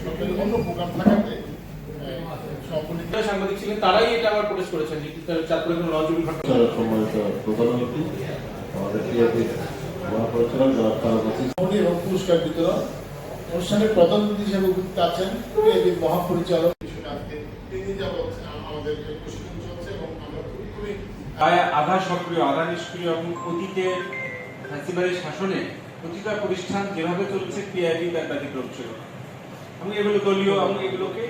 সরকারি অন্য প্রোগ্রাম থাকাতে সাংবাদিক ছিলেন, তারাই এটা আবার প্রোটেস্ট করেছেন যে চাঁদপুরে কোনো লজুরি ঘটনা। সম্মানিত প্রধানমন্ত্রী আমাদের মহাপরিচালক এবং পুরস্কার বিতরণ অনুষ্ঠানের প্রধান অতিথি হিসেবে উপস্থিত আছেন মহাপরিচালক। তিনি যাবৎ আমাদের প্রশিক্ষণ চলছে এবং আমরা খুবই প্রায় আধা সক্রিয় আধা নিষ্ক্রিয় এবং অতীতের ফ্যাসিবাদী শাসনে প্রতিটা প্রতিষ্ঠান যেভাবে চলছে পিআইবি তার ব্যতিক্রম ছিল এবং এগুলো দলীয় এবং এগুলোকে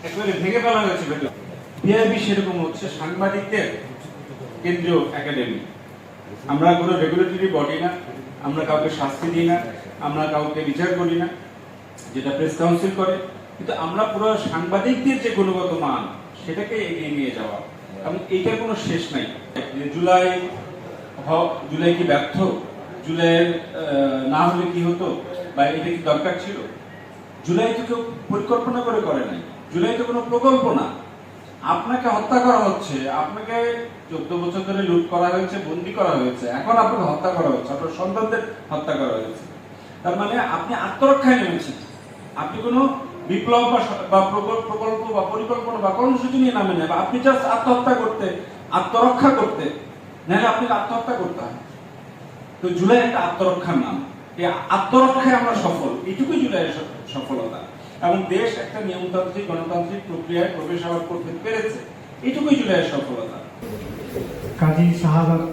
একেবারে ভেঙে ফেলা হয়েছে ভেতর। পিআইবি সেরকম হচ্ছে সাংবাদিকদের কেন্দ্রীয় একাডেমি। আমরা কোনো রেগুলেটরি বডি না, আমরা কাউকে শাস্তি দিই না, আমরা কাউকে বিচার করি না, যেটা প্রেস কাউন্সিল করে, কিন্তু আমরা পুরো সাংবাদিকদের যে গুণগত মান সেটাকে এগিয়ে নিয়ে যাওয়া এবং এইটার কোনো শেষ নাই। জুলাই কি ব্যর্থ, জুলাই না হলে কি হতো, বা এটা কি দরকার ছিল? জুলাই তো কেউ পরিকল্পনা করে নাই, জুলাই তো কোনো প্রকল্প না। আপনাকে হত্যা করা হচ্ছে, আপনাকে 14 বছর ধরে লুট করা হয়েছে, বন্দি করা হয়েছে, এখন আপনাকে হত্যা করা হচ্ছে, আপনার সন্তানদের হত্যা করা হয়েছে। তার মানে আপনি আত্মরক্ষায় নেমেছেন, আপনি কোনো বিপ্লব বা প্রকল্প বা পরিকল্পনা বা কর্মসূচি নিয়ে নামেন না, আপনি জাস্ট আত্মহত্যা করতে, আত্মরক্ষা করতে, নাহলে আপনাকে আত্মহত্যা করতে হয়। তো জুলাই একটা আত্মরক্ষার নাম, এই আত্মরক্ষায় আমরা সফল, এইটুকুই জুলাইয়ের সফলতা। এবং দেশ একটা নিয়মতান্ত্রিক গণতান্ত্রিক প্রক্রিয়ায় প্রবেশ করতে পেরেছে, এইটুকুই জুলাইয়ের সফলতা। কাজী শাহাদাত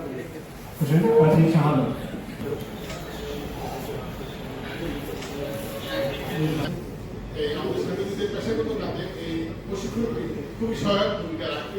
হোসেন, কাজী শাহাদাত। আমাদের সাংবাদিকদের পেশাগত কাজে এই প্রশিক্ষণ খুবই সহায়ক ভূমিকা রাখবে।